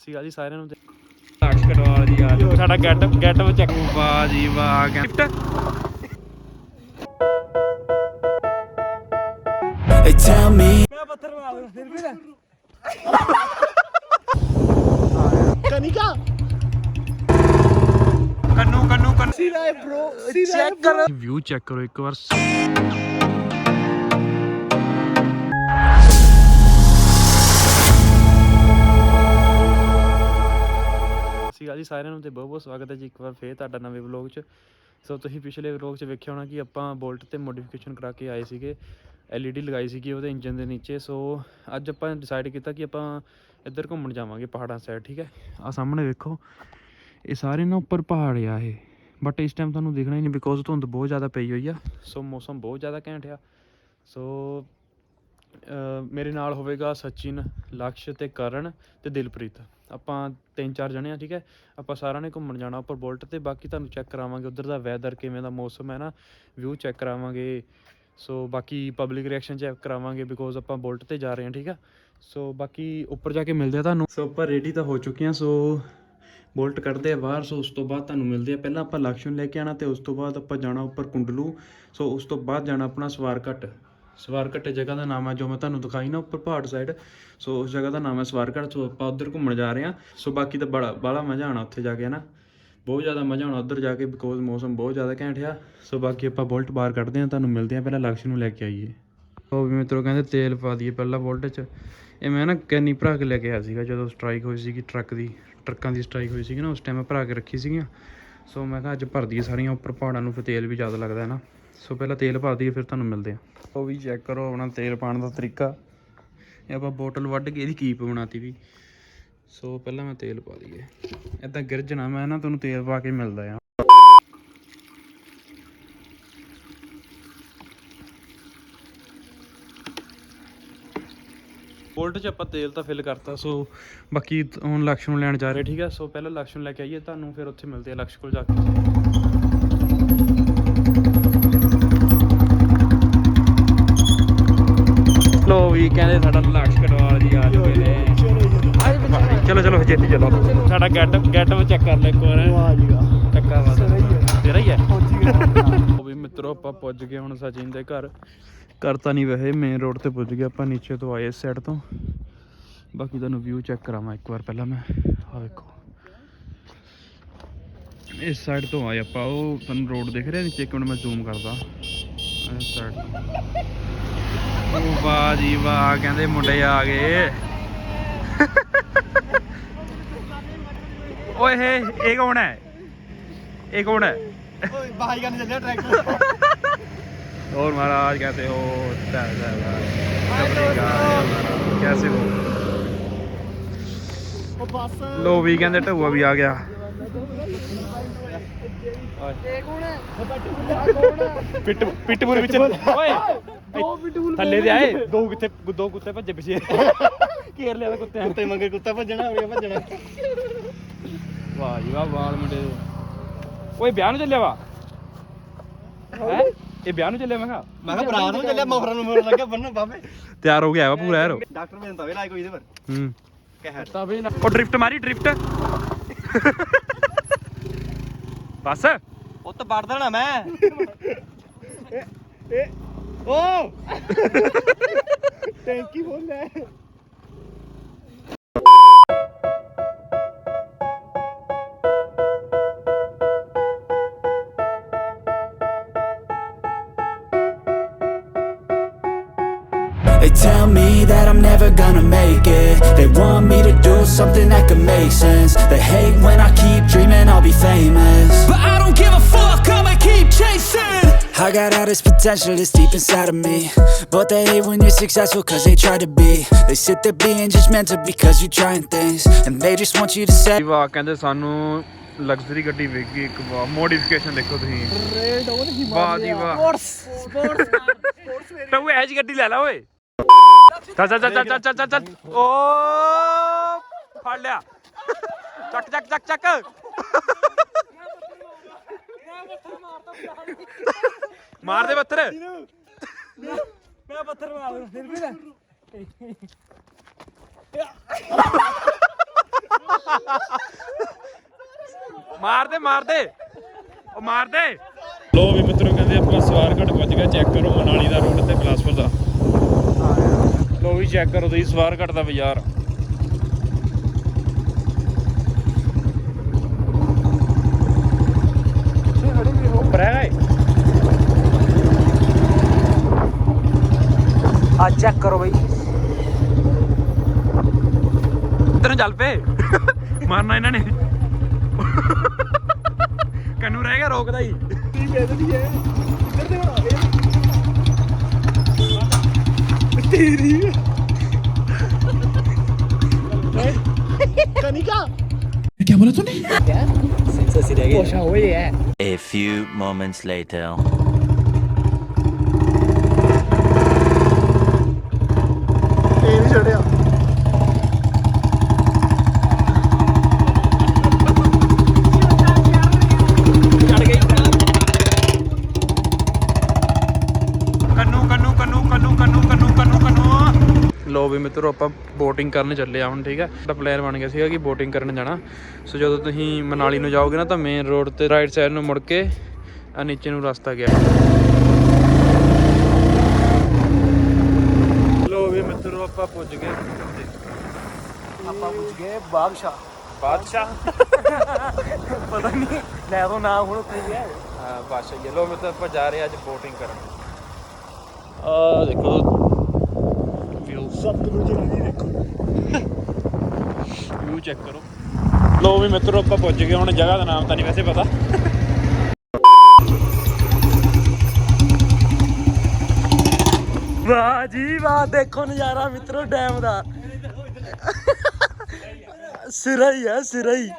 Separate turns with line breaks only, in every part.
ਸਤਿ ਸ਼੍ਰੀ ਅਕਾਲ ਜੀ ਸਾਰਿਆਂ ਨੂੰ। ਲਾਸ਼ ਕਟਵਾਲ ਜੀ ਆ ਸਾਡਾ ਗੈਟ ਚੈੱਕ। ਵਾਹ ਜੀ ਵਾਹ ਗਿਫਟ। ਮੈਂ ਪੱਥਰ ਮਾਰ ਫਿਰ ਵੀ ਕਨਿਕਾ ਕੰਨੂ ਸੀਰਾ ਹੈ bro ਚੈੱਕ ਕਰੋ ਵਿਊ ਚੈੱਕ ਕਰੋ ਇੱਕ ਵਾਰ। ਜੀ ਸਾਰਿਆਂ ਨੂੰ ਤੇ ਬਹੁਤ ਬਹੁਤ ਸਵਾਗਤ ਹੈ ਜੀ ਇੱਕ ਵਾਰ ਫੇਰ ਤੁਹਾਡਾ ਨਵੇਂ ਵਲੋਗ 'ਚ। ਸੋ ਤੁਸੀਂ ਪਿਛਲੇ ਵਲੋਗ 'ਚ ਵੇਖਿਆ ਹੋਣਾ ਕਿ ਆਪਾਂ ਬੋਲਟ 'ਤੇ ਮੋਡੀਫਿਕੇਸ਼ਨ ਕਰਾ ਕੇ ਆਏ ਸੀਗੇ। LED ਲਗਾਈ ਸੀਗੀ ਉਹਦੇ ਇੰਜਨ ਦੇ ਨੀਚੇ। ਸੋ ਅੱਜ ਆਪਾਂ ਡਿਸਾਈਡ ਕੀਤਾ ਕਿ ਆਪਾਂ ਇੱਧਰ ਘੁੰਮਣ ਜਾਵਾਂਗੇ ਪਹਾੜਾਂ ਸਾਈਡ। ਠੀਕ ਹੈ, ਆਹ ਸਾਹਮਣੇ ਵੇਖੋ ਇਹ ਸਾਰੇ ਨਾ ਉੱਪਰ ਪਹਾੜ ਆ ਇਹ, ਬਟ ਇਸ ਟਾਈਮ ਤੁਹਾਨੂੰ ਦਿਖਣਾ ਹੀ ਨਹੀਂ ਬਿਕੋਜ਼ ਧੁੰਦ ਬਹੁਤ ਜ਼ਿਆਦਾ ਪਈ ਹੋਈ ਆ। ਸੋ ਮੌਸਮ ਬਹੁਤ ਜ਼ਿਆਦਾ ਘੈਂਟ ਆ। ਸੋ ਮੇਰੇ ਨਾਲ ਹੋਵੇਗਾ ਸਚਿਨ, ਲਕਸ਼ ਅਤੇ ਕਰਨ ਅਤੇ ਦਿਲਪ੍ਰੀਤ। ਆਪਾਂ 3-4 ਜਣੇ ਆ। ਠੀਕ ਹੈ, ਆਪਾਂ ਸਾਰਿਆਂ ਨੇ ਘੁੰਮਣ ਜਾਣਾ ਉੱਪਰ ਬੁਲਟ 'ਤੇ। ਬਾਕੀ ਤੁਹਾਨੂੰ ਚੈੱਕ ਕਰਾਵਾਂਗੇ ਉੱਧਰ ਦਾ ਵੈਦਰ ਕਿਵੇਂ ਦਾ ਮੌਸਮ ਹੈ ਨਾ, ਵਿਊ ਚੈੱਕ ਕਰਾਵਾਂਗੇ। ਸੋ ਬਾਕੀ ਪਬਲਿਕ ਰਿਐਕਸ਼ਨ ਚੈੱਕ ਕਰਾਵਾਂਗੇ ਬਿਕੋਜ਼ ਆਪਾਂ ਬੁਲਟ 'ਤੇ ਜਾ ਰਹੇ ਹਾਂ। ਠੀਕ ਆ, ਸੋ ਬਾਕੀ ਉੱਪਰ ਜਾ ਕੇ ਮਿਲਦੇ ਆ ਤੁਹਾਨੂੰ। ਸੋ ਆਪਾਂ ਰੈਡੀ ਤਾਂ ਹੋ ਚੁੱਕੇ ਹਾਂ। ਸੋ ਬੁਲਟ ਕੱਢਦੇ ਆ ਬਾਹਰ। ਸੋ ਉਸ ਤੋਂ ਬਾਅਦ ਤੁਹਾਨੂੰ ਮਿਲਦੇ ਆ। ਪਹਿਲਾਂ ਆਪਾਂ ਲਕਸ਼ ਨੂੰ ਲੈ ਕੇ ਆਉਣਾ ਅਤੇ ਉਸ ਤੋਂ ਬਾਅਦ ਆਪਾਂ ਜਾਣਾ ਉੱਪਰ ਕੁੰਡਲੂ। ਸੋ ਉਸ ਤੋਂ ਬਾਅਦ ਜਾਣਾ ਆਪਣਾ ਸਵਾਰਘੱਟ ਜਗ੍ਹਾ ਦਾ ਨਾਮ ਹੈ ਜੋ ਮੈਂ ਤੁਹਾਨੂੰ ਦਿਖਾਈ ਨਾ ਉੱਪਰ ਪਹਾੜ ਸਾਈਡ। ਸੋ ਉਸ ਜਗ੍ਹਾ ਦਾ ਨਾਮ ਹੈ ਸਵਾਰਘੱਟ। ਸੋ ਆਪਾਂ ਉੱਧਰ ਘੁੰਮਣ ਜਾ ਰਹੇ ਹਾਂ। ਸੋ ਬਾਕੀ ਤਾਂ ਬਾਹਲਾ ਮਜ਼ਾ ਆਉਣਾ ਉੱਥੇ ਜਾ ਕੇ ਹੈ ਨਾ, ਬਹੁਤ ਜ਼ਿਆਦਾ ਮਜ਼ਾ ਆਉਣਾ ਉੱਧਰ ਜਾ ਕੇ ਬਿਕੋਜ਼ ਮੌਸਮ ਬਹੁਤ ਜ਼ਿਆਦਾ ਘੈਂਟ ਆ। ਸੋ ਬਾਕੀ ਆਪਾਂ ਬੁਲਟ ਬਾਹਰ ਕੱਢਦੇ ਹਾਂ, ਤੁਹਾਨੂੰ ਮਿਲਦੇ ਹਾਂ। ਪਹਿਲਾਂ ਲਕਸ਼ ਨੂੰ ਲੈ ਕੇ ਆਈਏ। ਉਹ ਵੀ ਮਿੱਤਰੋ ਕਹਿੰਦੇ ਤੇਲ ਪਾ ਦਈਏ ਪਹਿਲਾਂ ਬੁਲਟ 'ਚ। ਇਹ ਮੈਂ ਨਾ ਕੈਨੀ ਭਰਾ ਕੇ ਲੈ ਕੇ ਆਇਆ ਸੀਗਾ ਜਦੋਂ ਸਟਰਾਈਕ ਹੋਈ ਸੀਗੀ ਟਰੱਕਾਂ ਦੀ ਸਟਰਾਈਕ ਹੋਈ ਸੀਗੀ ਨਾ, ਉਸ ਟਾਈਮ ਮੈਂ ਭਰਾ ਕੇ ਰੱਖੀ ਸੀਗੀਆਂ। ਸੋ ਮੈਂ ਕਿਹਾ ਅੱਜ ਭਰ ਦਈਏ ਸਾਰੀਆਂ ਉੱਪਰ ਪਹਾੜਾਂ ਨੂੰ, ਫਿਰ ਤੇਲ ਵੀ ਜ਼ਿਆਦਾ ਲੱਗਦਾ ਹੈ ਨਾ। ਸੋ ਪਹਿਲਾਂ ਤੇਲ ਪਾ ਦਈਏ ਫਿਰ ਤੁਹਾਨੂੰ ਮਿਲਦੇ ਹਾਂ। ਉਹ ਵੀ ਚੈੱਕ ਕਰੋ ਆਪਣਾ ਤੇਲ ਪਾਉਣ ਦਾ ਤਰੀਕਾ। ਇਹ ਆਪਾਂ ਬੋਟਲ ਵੱਢ ਕੇ ਇਹਦੀ ਕੀਪ ਬਣਾਤੀ ਵੀ। ਸੋ ਪਹਿਲਾਂ ਮੈਂ ਤੇਲ ਪਾ ਦਈਏ, ਇੱਦਾਂ ਗਿਰ ਜਾਣਾ ਮੈਂ ਨਾ, ਤੁਹਾਨੂੰ ਤੇਲ ਪਾ ਕੇ ਮਿਲਦਾ ਆ। ਬੋਲਟ 'ਚ ਆਪਾਂ ਤੇਲ ਤਾਂ ਫਿਲ ਕਰਤਾ। ਸੋ ਬਾਕੀ ਹੁਣ ਲਕਸ਼ ਨੂੰ ਲੈਣ ਜਾ ਰਹੇ। ਠੀਕ ਹੈ, ਸੋ ਪਹਿਲਾਂ ਲਕਸ਼ ਨੂੰ ਲੈ ਕੇ ਆਈਏ, ਤੁਹਾਨੂੰ ਫਿਰ ਉੱਥੇ ਮਿਲਦੇ ਆ ਲਕਸ਼ ਕੋਲ ਜਾ ਕੇ। ਲੋ ਵੀ ਕਹਿੰਦੇ ਸਾਡਾ ਲਕਸ਼ ਕਟਵਾਲ ਜੀ ਆ ਚੁੱਕੇ ਨੇ। ਚਲੋ ਛੇਤੀ ਚਲੋ। ਸਾਡਾ ਗੈਟ ਚੈੱਕ ਕਰ ਲੈ ਇੱਕ ਵਾਰ। ਚੱਕਾ ਵਾ ਤੇਰਾ ਹੀ ਹੈ ਉਹ ਵੀ ਮਿੱਤਰੋ। ਆਪਾਂ ਪੁੱਜ ਗਏ ਹੁਣ ਸਚਿਨ ਦੇ ਘਰ ਤਾਂ ਨਹੀਂ, ਵੈਸੇ ਮੇਨ ਰੋਡ 'ਤੇ ਪੁੱਜ ਗਏ ਆਪਾਂ। ਨੀਚੇ ਤੋਂ ਆਏ ਇਸ ਸਾਈਡ ਤੋਂ। ਬਾਕੀ ਤੁਹਾਨੂੰ ਵਿਊ ਚੈੱਕ ਕਰਾਵਾਂ ਇੱਕ ਵਾਰ ਪਹਿਲਾਂ ਮੈਂ। ਆਹ ਵੇਖੋ ਇਸ ਸਾਈਡ ਤੋਂ ਆਏ ਆਪਾਂ। ਉਹ ਤੁਹਾਨੂੰ ਰੋਡ ਦਿਖ ਰਿਹਾ ਨੀਚੇ? ਇੱਕ ਮਿੰਟ ਮੈਂ ਜ਼ੂਮ ਕਰਦਾ ਇਸ ਸਾਈਡ। ਉਹ ਵਾਹ ਜੀ ਵਾਹ ਕਹਿੰਦੇ ਮੁੰਡੇ ਆ ਗਏ। ਓਏ ਇਹ ਕੌਣ ਹੈ? भाई का नहीं चल रहा ट्रैक्टर। और महाराज कैसे हो? कैसे हो? लो भी कहते ढुआ भी आ गया। पिटबुल थल्ले दे आए दो कुत्ते भज्जे पिछे घेर लिया कुत्ते मंगे कुत्ता भज्जना। वाह जी वाह वाल मुंडे। ਓਏ ਵਿਆਹ ਨੂੰ ਚੱਲਿਆ ਵਾ ਹੈ? ਇਹ ਵਿਆਹ ਨੂੰ ਚੱਲਿਆ? ਮੈਂ ਕਿਹਾ ਬਰਾਤ ਨੂੰ ਚੱਲਿਆ। ਮੋਹਰਾਂ ਨੂੰ ਮੋਹਰ ਲੱਗਿਆ ਬੰਨਣ ਬਾਬੇ। ਤਿਆਰ ਹੋ ਗਿਆ ਵਾ ਪੂਰਾ ਯਾਰ। ਡਾਕਟਰ ਨੇ ਤਾਂ ਵੇ ਲਾਇ ਕੋਈ ਇਹਦੇ ਪਰ ਕਹਿ ਤਾ ਵੀ। ਉਹ ਡ੍ਰਿਫਟ ਮਾਰੀ ਡ੍ਰਿਫਟ ਬਸ ਉਹ ਤਾਂ ਵੜ ਦੇਣਾ ਮੈਂ। ਓ ਟੈਂਕੀ ਫੁੱਲ ਹੈ।
They tell me that I'm never gonna make it. They want me to do something that could make sense. They hate when I keep dreaming I'll be famous, but I don't give a fuck, I'ma keep chasing. I got all this potential that's deep inside of me, but they hate when you're successful cause they try to be. They sit there being judgmental because you're trying things, and they just want you to say
ਵਾਹ ਕਹਿੰਦੇ ਸਾਨੂੰ luxury ਗੱਡੀ ਵੇਖ ਗਈ ਇੱਕ। ਵਾਹ modification ਦੇਖੋ ਤੁਸੀਂ। ਵਾਹ ਜੀ ਵਾਹ ਤੂੰ ਇਹ ਜੀ ਗੱਡੀ ਲੈ ਲਾ ਓਏ। ਚੱਲ ਓ ਫੜ ਲਿਆ। ਚੱਕ ਮਾਰ ਦੇ ਪੱਥਰ। ਮੈਂ ਪੱਥਰ ਮਾਰ ਫਿਰ ਵੀ ਮਾਰ ਦੇ ਉਹ ਮਾਰ ਦੇ। ਲੋ ਵੀ ਮਿੱਤਰੋ ਕਹਿੰਦੇ ਆਪਾਂ ਸਵਾਰਗੜ੍ਹ ਪਹੁੰਚ ਗਏ। ਚੈੱਕ ਕਰੋ ਮਨਾਲੀ ਦਾ ਰੋਡ ਤੇ ਬਿਲਾਸਪੁਰ ਦਾ। ਲੋ ਵੀ ਚੈੱਕ ਕਰੋ ਤੁਸੀਂ ਸਵਾਰਗੜ੍ਹ ਦਾ ਬਾਜ਼ਾਰ।
ਆ ਚੈੱਕ ਕਰੋ ਬਈ,
ਇੱਧਰ ਚੱਲ ਪਏ। ਮਾਰਨਾ ਇਹਨਾਂ ਨੇ। ਕੰਨੂ ਰਹਿ ਗਿਆ ਰੋਕਦਾ ਹੀ।
ਕੀ ਬੇਦਦੀ ਹੈ ਇੱਧਰ ਦੇ ਤੇਰੀ ਕਨਿਕਾ।
क्या बोला तूने?
क्या सेंसर रह गया कोशा हो है।
A few moments later.
ਇਹ ਨਹੀਂ ਛੱਡਿਆ।
ਲੋ ਵੀ ਮਿੱਤਰੋ ਆਪਾਂ ਬੋਟਿੰਗ ਕਰਨ ਚੱਲੇ ਆ ਹੁਣ। ਠੀਕ ਹੈ, ਸਾਡਾ ਪਲਾਨ ਬਣ ਗਿਆ ਸੀਗਾ ਕਿ ਬੋਟਿੰਗ ਕਰਨ ਜਾਣਾ। ਸੋ ਜਦੋਂ ਤੁਸੀਂ ਮਨਾਲੀ ਨੂੰ ਜਾਓਗੇ ਨਾ ਤਾਂ ਮੇਨ ਰੋਡ ਤੇ ਰਾਈਟ ਸਾਈਡ ਨੂੰ ਮੁੜ ਕੇ ਆ ਨੀਚੇ ਨੂੰ ਰਸਤਾ ਗਿਆ। ਲੋ ਵੀ ਮਿੱਤਰੋ ਆਪਾਂ ਪੁੱਜ ਗਏ।
ਆਪਾਂ ਪੁੱਜ ਗਏ ਬਾਦਸ਼ਾਹ।
ਪਤਾ ਨਹੀਂ
ਲੈ ਦੋ ਨਾ ਹੁਣ ਉੱਥੇ ਗਿਆ।
ਹਾਂ ਬਾਦਸ਼ਾਹ ਜੀ। ਲੋ ਮਿੱਤਰ ਆਪਾਂ ਜਾ ਰਹੇ ਅੱਜ ਬੋਟਿੰਗ ਕਰਨ। ਆ ਦੇਖੋ
ਸਤਿਗੁਰੂ ਜੀ ਰਾਜੀ ਦੇਖੋ,
ਵਿਊ ਚੈੱਕ ਕਰੋ। ਲੋ ਵੀ ਮਿੱਤਰੋ ਆਪਾਂ ਪੁੱਜ ਗਏ ਹੁਣ। ਜਗ੍ਹਾ ਦਾ ਨਾਮ ਤਾਂ ਨਹੀਂ ਵੈਸੇ ਪਤਾ।
ਵਾਹ ਜੀ ਵਾਹ, ਦੇਖੋ ਨਜ਼ਾਰਾ ਮਿੱਤਰੋ ਡੈਮ ਦਾ। ਸਿਰਾ ਹੀ ਹੈ, ਸਿਰਾ ਹੀ।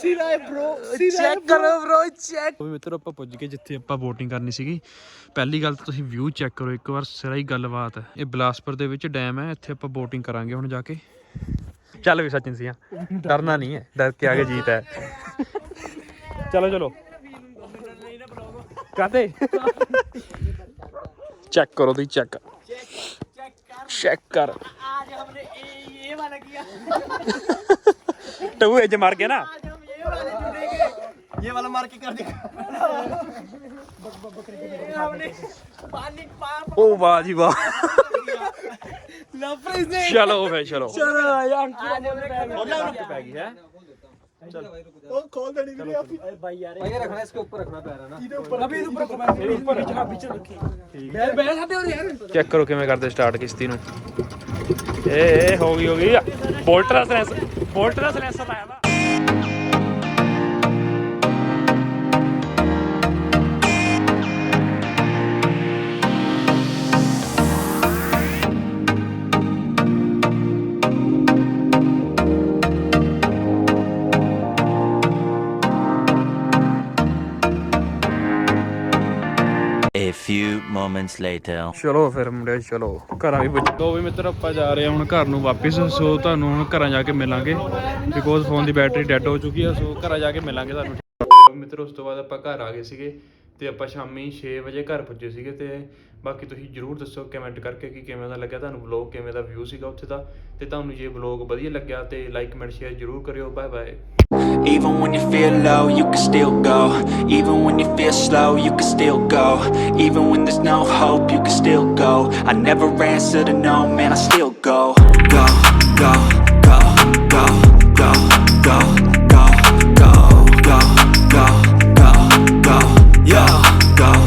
ਸਿਰਾ ਹੈ ਬ్రో, ਚੈੱਕ ਕਰੋ ਬ్రో, ਚੈੱਕ।
ਵੀ ਮਿੱਤਰੋ ਆਪਾਂ ਪੁੱਜ ਗਏ ਜਿੱਥੇ ਆਪਾਂ ਬੋਟਿੰਗ ਕਰਨੀ ਸੀਗੀ। ਪਹਿਲੀ ਗੱਲ ਤਾਂ ਤੁਸੀਂ ਵਿਊ ਚੈੱਕ ਕਰੋ ਇੱਕ ਵਾਰ, ਸਿਰਾ ਹੀ ਗੱਲਬਾਤ ਹੈ। ਇਹ ਬਿਲਾਸਪੁਰ ਦੇ ਵਿੱਚ ਡੈਮ ਹੈ, ਇੱਥੇ ਆਪਾਂ ਬੋਟਿੰਗ ਕਰਾਂਗੇ ਹੁਣ ਜਾ ਕੇ। ਚੱਲ ਵੀ ਸਚਿਨ ਸੀਆ, ਡਰਨਾ ਨਹੀਂ ਹੈ, ਡਰ ਕੇ ਆਗੇ ਜੀਤ ਹੈ। ਚਲੋ ਕਾਤੇ चेक करो दी चेक कर।
आज हमने ये वाला किया।
टू एज मार गया ना।
ये वाला मार के कर दिया। हमने पानी
ओ वाह जी वाह।
लफड़े से
चलो भाई चलो
पैगी है। ओ खोल देनी थी आप भाई यार। भाई रखना इसके ऊपर रखना पैर है ना। इधर ऊपर अभी ऊपर रखो, मैं ऊपर जहां पीछे रखी। यार बैठ जाते हो यार।
चेक करो किवें करदे स्टार्ट किश्ती नु। ए हो गई बोल्ट दा सलेंसर लाया वा।
A few moments later.
ਚਲੋ ਫਿਰ ਮੁੰਡੇ ਚਲੋ ਘਰਾਂ ਵੀ ਪੁੱਜੋ ਵੀ ਮਿੱਤਰ। ਆਪਾਂ ਜਾ ਰਹੇ ਹਾਂ ਹੁਣ ਘਰ ਨੂੰ ਵਾਪਿਸ। ਸੋ ਤੁਹਾਨੂੰ ਹੁਣ ਘਰਾਂ ਜਾ ਕੇ ਮਿਲਾਂਗੇ because phone the battery dead ਹੋ ਚੁੱਕੀ ਆ। ਸੋ ਘਰਾਂ ਜਾ ਕੇ ਮਿਲਾਂਗੇ ਤੁਹਾਨੂੰ ਮਿੱਤਰ। ਉਸ ਤੋਂ ਬਾਅਦ ਆਪਾਂ ਘਰ ਆ ਗਏ ਸੀਗੇ ਤੇ ਆਪਾਂ ਸ਼ਾਮੀ 6 ਵਜੇ ਘਰ ਪੁੱਜੇ ਸੀਗੇ। ਤੇ ਬਾਕੀ ਤੁਸੀਂ ਜਰੂਰ ਦੱਸੋ ਕਮੈਂਟ ਕਰਕੇ ਕਿ ਕਿਵੇਂ ਦਾ ਲੱਗਿਆ ਤੁਹਾਨੂੰ ਵਲੌਗ, ਕਿਵੇਂ ਦਾ ਵਿਊ ਸੀਗਾ ਉੱਥੇ ਦਾ। ਤੇ ਤੁਹਾਨੂੰ ਜੇ ਵਲੌਗ ਵਧੀਆ ਲੱਗਿਆ ਤੇ ਲਾਈਕ ਕਮੈਂਟ ਸ਼ੇਅਰ ਜਰੂਰ ਕਰਿਓ। Bye bye.
Even when you feel low, you can still go. Even when you feel slow, you can still go. Even when there's no hope, you can still go. I never answer to no, man, I still go. Go, go.